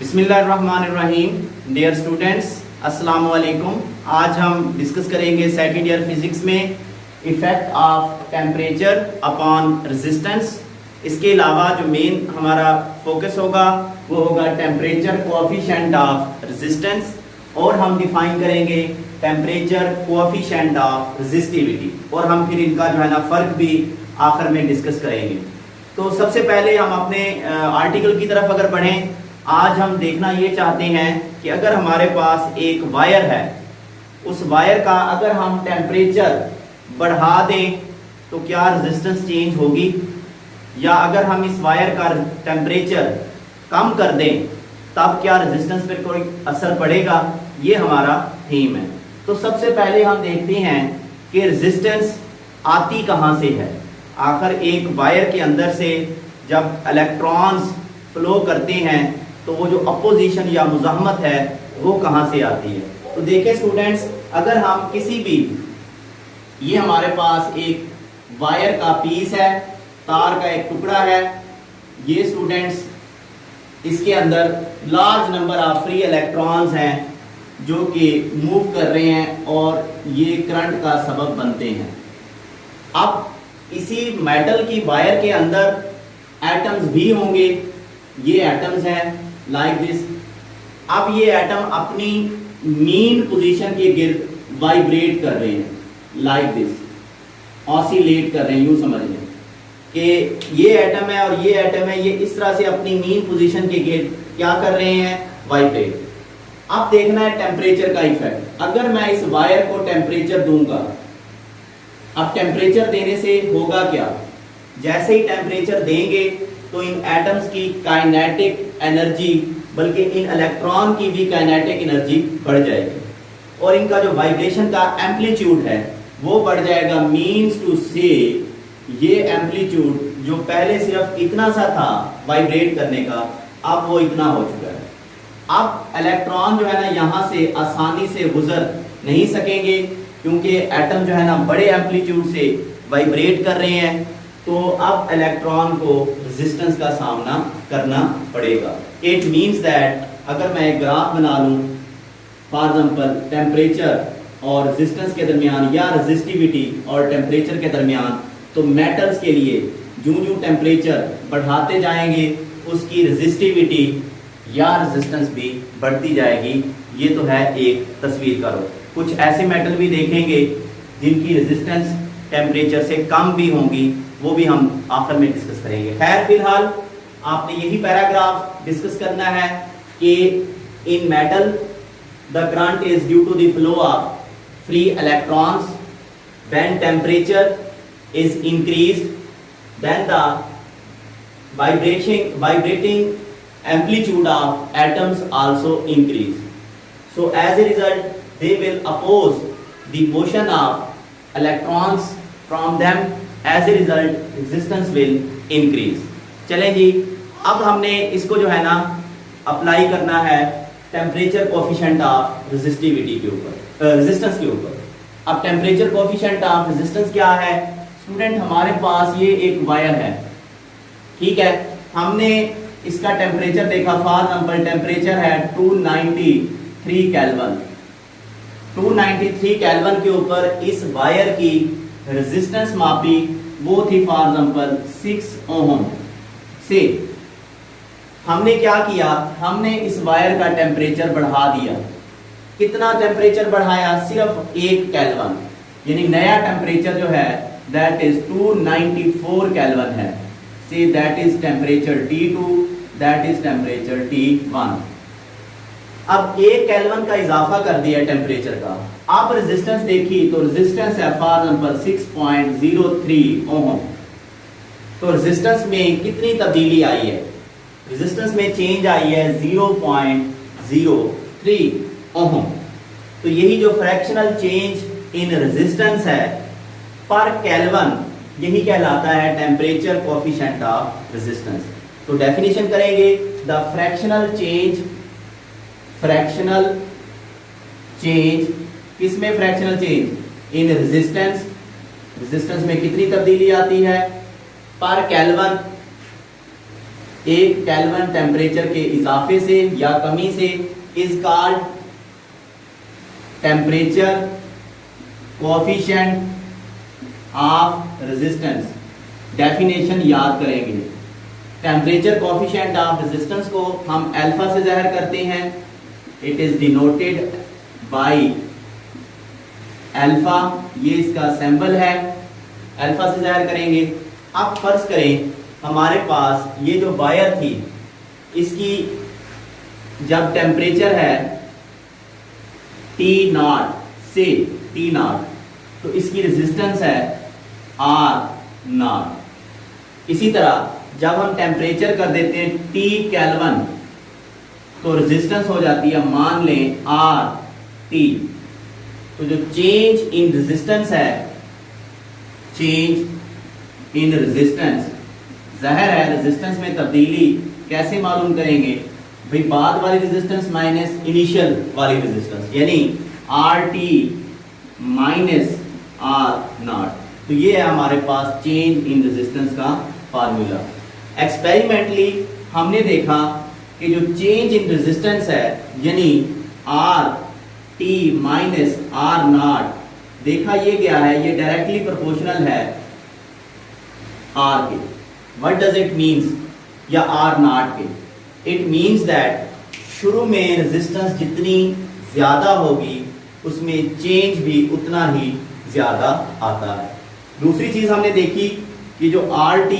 बिस्मिल्लाहिर्रहमानिर्रहीम। Dear students, अस्सलाम वालेकुम। आज हम डिस्कस करेंगे सेकेंड ईयर फिजिक्स में effect of temperature upon resistance. इसके अलावा जो मेन हमारा फोकस होगा वो होगा टेम्परेचर कोएफिशिएंट ऑफ रेजिस्टेंस, और हम डिफाइन करेंगे टेम्परेचर कोएफिशिएंट ऑफ रेजिस्टिविटी, और हम फिर इनका जो है ना फ़र्क भी आखिर में डिस्कस करेंगे। तो सबसे पहले हम अपने आर्टिकल की तरफ अगर बढ़ें, आज हम देखना ये चाहते हैं कि अगर हमारे पास एक वायर है, उस वायर का अगर हम टेम्परेचर बढ़ा दें तो क्या रेजिस्टेंस चेंज होगी, या अगर हम इस वायर का टेम्परेचर कम कर दें तब क्या रेजिस्टेंस पर कोई असर पड़ेगा। ये हमारा थीम है। तो सबसे पहले हम देखते हैं कि रेजिस्टेंस आती कहाँ से है। आखिर एक वायर के अंदर से जब इलेक्ट्रॉन्स फ्लो करते हैं तो वो जो अपोजिशन या मुज़ाहमत है वो कहाँ से आती है। तो देखिए स्टूडेंट्स, अगर हम किसी भी, ये हमारे पास एक वायर का पीस है, तार का एक टुकड़ा है, ये स्टूडेंट्स इसके अंदर large number of free electrons हैं जो कि मूव कर रहे हैं और ये करंट का सबब बनते हैं। अब इसी मेटल की वायर के अंदर एटम्स भी होंगे, ये एटम्स हैं लाइक दिस। अब ये एटम अपनी मीन पोजीशन के गिर्द वाइब्रेट कर रहे हैं लाइक दिस, ऑसिलेट कर रहे हैं। यूं समझ लें कि ये एटम है और ये एटम है, ये इस तरह से अपनी मीन पोजीशन के गिर्द क्या कर रहे हैं, वाइब्रेट। अब देखना है टेम्परेचर का इफेक्ट। अगर मैं इस वायर को टेम्परेचर दूंगा, अब टेम्परेचर देने से होगा क्या, जैसे ही टेम्परेचर देंगे तो इन एटम्स की काइनेटिक एनर्जी, बल्कि इन इलेक्ट्रॉन की भी काइनेटिक एनर्जी बढ़ जाएगी, और इनका जो वाइब्रेशन का एम्पलीट्यूड है वो बढ़ जाएगा। मीन्स टू से ये एम्पलीट्यूड जो पहले सिर्फ इतना सा था वाइब्रेट करने का, अब वो इतना हो चुका है। अब इलेक्ट्रॉन जो है ना यहाँ से आसानी से गुजर नहीं सकेंगे, क्योंकि एटम जो है ना बड़े एम्पलीट्यूड से वाइब्रेट कर रहे हैं। तो अब इलेक्ट्रॉन को रेजिस्टेंस का सामना करना पड़ेगा। इट मीन्स दैट अगर मैं एक ग्राफ बना लूँ, फॉर एग्जाम्पल टेम्परेचर और रेजिस्टेंस के दरमियान, या रेजिस्टिविटी और टेम्परेचर के दरमियान, तो मेटल्स के लिए जो टेम्परेचर बढ़ाते जाएंगे उसकी रेजिस्टिविटी या रेजिस्टेंस भी बढ़ती जाएगी। ये तो है एक तस्वीर का रुख। कुछ ऐसे मेटल भी देखेंगे जिनकी रेजिस्टेंस टेम्परेचर से कम भी होंगी, वो भी हम आखिर में डिस्कस करेंगे। खैर फिलहाल आपने यही पैराग्राफ डिस्कस करना है कि in metal the current is due to the flow of free electrons when temperature is increased, then the vibrating amplitude of atoms also increase. So as a result they will oppose the motion of electrons from them. As a result resistance will increase. चलें जी, अब हमने इसको जो है ना apply करना है temperature coefficient of resistivity के ऊपर, रेजिस्टेंस के ऊपर। अब टेम्परेचर कोएफिशिएंट ऑफ रेजिस्टेंस क्या है स्टूडेंट, हमारे पास ये एक वायर है, ठीक है। हमने इसका टेम्परेचर देखा, फॉर एग्जांपल टेम्परेचर है 293 केल्विन। 293 केल्विन के ऊपर इस वायर की रेजिस्टेंस मापी, वो थी फॉर एग्जांपल 6 ओम से। हमने क्या किया, हमने इस वायर का टेम्परेचर बढ़ा दिया। कितना टेम्परेचर बढ़ाया, सिर्फ 1 केल्विन, यानी नया टेम्परेचर जो है दैट इज 294 केल्विन है। See that is temperature T2, that is temperature T1. अब 1 केल्विन का इजाफा कर दिया टेम्परेचर का। अब रेजिस्टेंस देखी तो रेजिस्टेंस है फॉर एग्जांपल 6.03 ओम। तो रेजिस्टेंस में कितनी तब्दीली आई है, रेजिस्टेंस में चेंज आई है 0.03 ओम। तो यही जो फ्रैक्शनल चेंज इन रेजिस्टेंस है पर केल्विन, यही कहलाता है टेम्परेचर कोएफिशिएंट ऑफ रेजिस्टेंस। तो डेफिनेशन करेंगे, द फ्रैक्शनल चेंज किसमें, fractional change in resistance, resistance में कितनी तब्दीली आती है पर केल्विन, 1 केल्विन टेम्परेचर के इजाफे से या कमी से is called temperature coefficient of resistance. Definition याद करेंगे। टेम्परेचर कोएफिशिएंट ऑफ रेजिस्टेंस को हम अल्फा से ज़ाहिर करते हैं। It is denoted by alpha, ये इसका सिंबल है, अल्फा से ज़ाहिर करेंगे। अब फर्ज करें हमारे पास ये जो वायर थी, इसकी जब टेम्परेचर है T0 से T0, तो इसकी रेजिस्टेंस है R0। इसी तरह जब हम टेम्परेचर कर देते हैं T केल्विन, तो रेजिस्टेंस हो जाती है, मान लें RT। तो जो चेंज इन रेजिस्टेंस है, चेंज इन रेजिस्टेंस, जाहिर है रेजिस्टेंस में तब्दीली कैसे मालूम करेंगे भाई, बाद वाली रेजिस्टेंस माइनस इनिशियल वाली रेजिस्टेंस, यानी RT माइनस R0। तो ये है हमारे पास चेंज इन रेजिस्टेंस का फार्मूला। एक्सपेरिमेंटली हमने देखा कि जो चेंज इन रेजिस्टेंस है, यानी RT माइनस R0, देखा ये गया है, ये डायरेक्टली प्रोपोर्शनल है R के। व्हाट डज इट मीन्स, या R0 के? इट मीन्स दैट शुरू में रेजिस्टेंस जितनी ज्यादा होगी उसमें चेंज भी उतना ही ज्यादा आता है। दूसरी चीज हमने देखी कि जो RT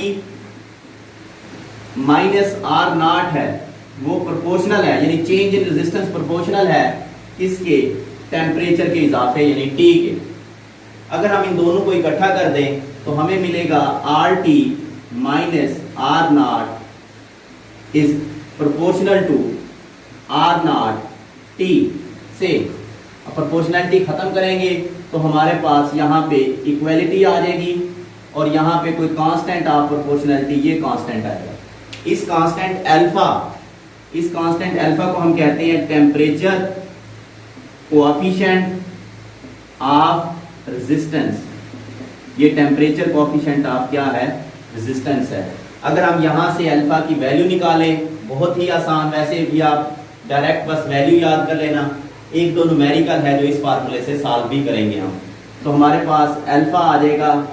माइनस R0 है वो प्रोपोर्शनल है, यानी चेंज इन रेजिस्टेंस प्रोपोर्शनल है किसके? टेम्परेचर के इजाफे यानी T के। अगर हम इन दोनों को इकट्ठा कर दें तो हमें मिलेगा RT माइनस R0 इज प्रोपोर्शनल टू R0 T से। अब प्रोपोर्शनलिटी खत्म करेंगे तो हमारे पास यहाँ पे इक्वलिटी आ जाएगी और यहाँ पे कोई कांस्टेंट ऑफ प्रोपोर्शनलिटी, ये कांस्टेंट आएगा। इस कांस्टेंट अल्फा को हम कहते हैं टेम्परेचर कोएफिशिएंट ऑफ रेजिस्टेंस। ये टेम्परेचर कोएफिशिएंट ऑफ क्या है? रेजिस्टेंस है। अगर हम यहाँ से अल्फा की वैल्यू निकालें, बहुत ही आसान, वैसे भी आप डायरेक्ट बस वैल्यू याद कर लेना। एक दो न्यूमेरिकल है जो इस फार्मूले से सॉल्व भी करेंगे हम। तो हमारे पास अल्फा आ जाएगा,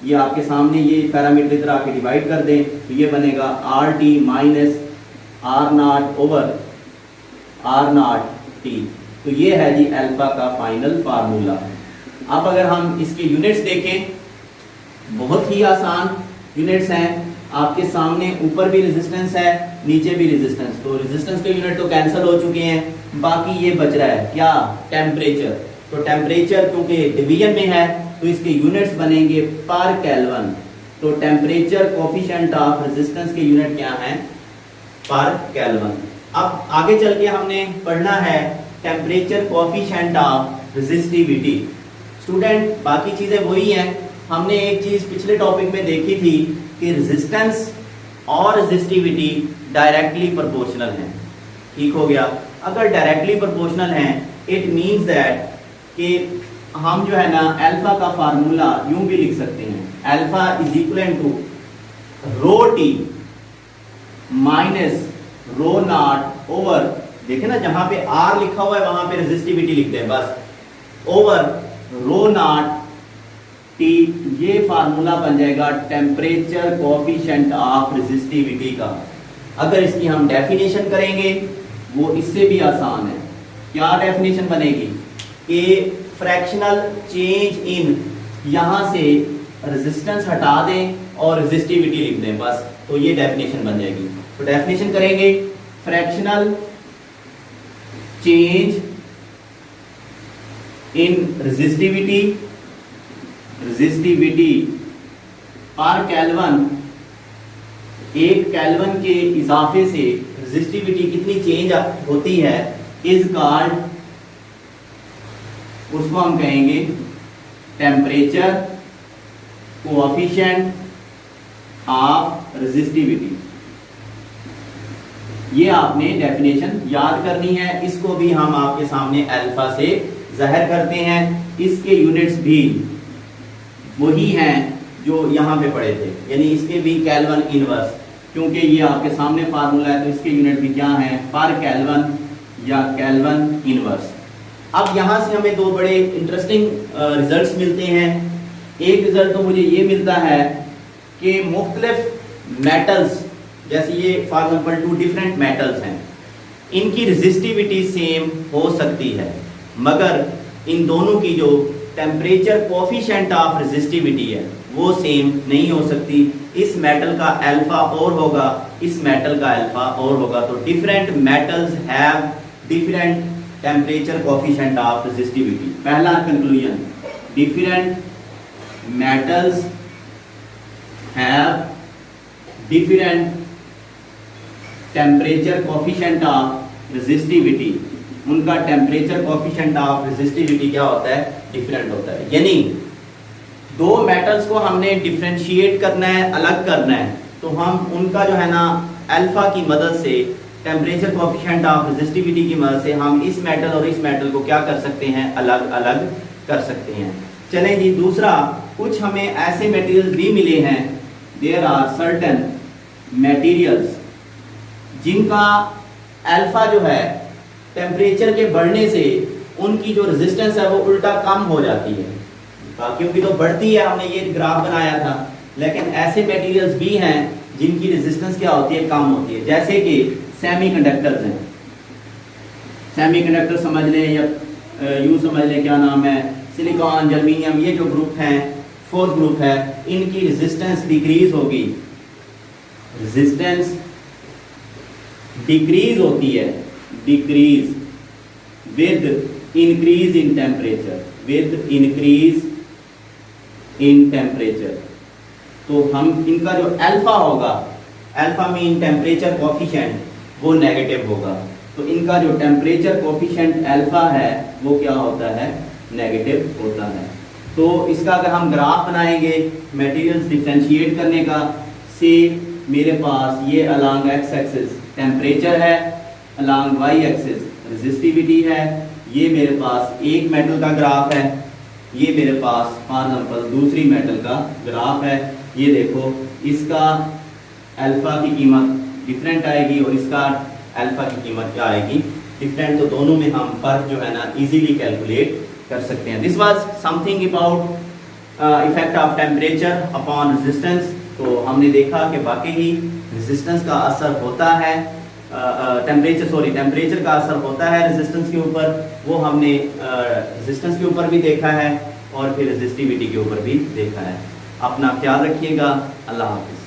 ये आपके सामने, ये पैरामीटर इधर आके डिवाइड कर दें तो ये बनेगा RT minus R0 over R0 T। तो ये है जी अल्फा का फाइनल फार्मूला। अब अगर हम इसके यूनिट्स देखें, बहुत ही आसान यूनिट्स हैं आपके सामने। ऊपर भी रेजिस्टेंस है, नीचे भी रेजिस्टेंस, तो रेजिस्टेंस के यूनिट तो कैंसिल हो चुके हैं, बाकी ये बच रहा है क्या? टेम्परेचर। तो टेम्परेचर क्योंकि डिवीजन में है तो इसके यूनिट्स बनेंगे पर केल्विन। तो टेम्परेचर कोएफिशिएंट ऑफ रेजिस्टेंस के यूनिट क्या हैं? पर केल्विन। अब आगे चल के हमने पढ़ना है temperature coefficient of resistivity. Student, बाकी चीजें वही हैं। हमने एक चीज पिछले टॉपिक में देखी थी कि रेजिस्टेंस और रेजिस्टिविटी डायरेक्टली प्रोपोर्शनल हैं। ठीक हो गया? अगर डायरेक्टली प्रोपोर्शनल हैं, इट मींस दैट कि हम जो है ना अल्फा का फार्मूला यूं भी लिख सकते हैं, alpha is equal to rho T minus rho naught over, देखे ना जहां पे R लिखा हुआ है वहां पे रेजिस्टिविटी लिखते हैं बस, ओवर रो नॉट टी। ये फार्मूला बन जाएगा टेम्परेचर कोएफिशिएंट ऑफ रेजिस्टिविटी का। अगर इसकी हम डेफिनेशन करेंगे वो इससे भी आसान है। क्या डेफिनेशन बनेगी? कि फ्रैक्शनल चेंज इन, यहां से रेजिस्टेंस हटा दें और रेजिस्टिविटी लिख दें बस, तो ये डेफिनेशन बन जाएगी। तो डेफिनेशन करेंगे फ्रैक्शनल चेंज इन रेजिस्टिविटी पर केल्विन, एक केल्विन के इजाफे से रेजिस्टिविटी कितनी चेंज होती है इज कॉल्ड, उसको हम कहेंगे टेम्परेचर कोएफिशिएंट ऑफ रेजिस्टिविटी। ये आपने डेफिनेशन याद करनी है। इसको भी हम आपके सामने अल्फा से जाहिर करते हैं। इसके यूनिट्स भी वही हैं जो यहाँ पे पढ़े थे, यानी इसके भी केल्विन इनवर्स। क्योंकि ये आपके सामने फार्मूला है, तो इसके यूनिट भी क्या है, पर केल्विन या केल्विन इनवर्स। अब यहाँ से हमें दो बड़े इंटरेस्टिंग रिजल्ट्स मिलते हैं। एक रिजल्ट तो मुझे ये मिलता है कि मुख्तलिफ मेटल्स, जैसे ये फॉर एग्जाम्पल 2 डिफरेंट मेटल्स हैं, इनकी रेजिस्टिविटी सेम हो सकती है, मगर इन दोनों की जो टेम्परेचर कोफिशिएंट ऑफ रेजिस्टिविटी है वो सेम नहीं हो सकती। इस मेटल का अल्फा और होगा, इस मेटल का अल्फा और होगा। तो different metals have different temperature coefficient of resistivity. पहला conclusion, different metals have different temperature coefficient of resistivity. उनका टेम्परेचर कोफिशिएंट ऑफ रेजिस्टिविटी क्या होता है, डिफरेंट होता है। यानी दो मेटल्स को हमने डिफरेंशिएट करना है, अलग करना है, तो हम उनका जो है ना अल्फा की मदद से, टेम्परेचर कोफिशिएंट ऑफ रेजिस्टिविटी की मदद से हम इस मेटल और इस मेटल को क्या कर सकते हैं, अलग अलग कर सकते हैं। चलें जी, दूसरा, कुछ हमें ऐसे मटेरियल्स भी मिले हैं, देयर आर सर्टेन मटेरियल्स जिनका अल्फा जो है टेम्परेचर के बढ़ने से उनकी जो रेजिस्टेंस है वो उल्टा कम हो जाती है, क्योंकि तो बढ़ती है, हमने ये ग्राफ बनाया था। लेकिन ऐसे मटेरियल्स भी हैं जिनकी रेजिस्टेंस क्या होती है, कम होती है, जैसे कि सेमीकंडक्टर्स हैं। सेमीकंडक्टर समझ लें या यूँ समझ लें, क्या नाम है, सिलिकॉन, जर्मेनियम, ये जो ग्रुप हैं, 4th ग्रुप है, इनकी रेजिस्टेंस डिक्रीज होगी, रेजिस्टेंस डिक्रीज होती है, decrease with increase in temperature, with increase in temperature. तो हम इनका जो अल्फा होगा, अल्फा मीन टेम्परेचर कोफिशिएंट, वो नेगेटिव होगा। तो इनका जो टेम्परेचर कोफिशिएंट अल्फा है वो क्या होता है, नेगेटिव होता है। तो इसका अगर हम ग्राफ बनाएंगे मटेरियल्स डिफरेंशिएट करने का, से मेरे पास ये अलोंग एक्स एक्सिस टेम्परेचर है, अलोंग वाई एक्सिस रेजिस्टिविटी है, ये मेरे पास एक मेटल का ग्राफ है, ये मेरे पास फॉर एग्जांपल दूसरी मेटल का ग्राफ है। ये देखो, इसका अल्फा की कीमत डिफरेंट आएगी और इसका अल्फा की कीमत क्या आएगी, डिफरेंट। तो दोनों में हम फर्क जो है ना इजीली कैलकुलेट कर सकते हैं। This was something about effect of temperature upon resistance. तो हमने देखा कि वाकई ही रेजिस्टेंस का असर होता है, टेम्परेचर का असर होता है रेजिस्टेंस के ऊपर, वो हमने रेजिस्टेंस के ऊपर भी देखा है और फिर रेजिस्टिविटी के ऊपर भी देखा है। अपना ख्याल रखिएगा, अल्लाह हाफिज़।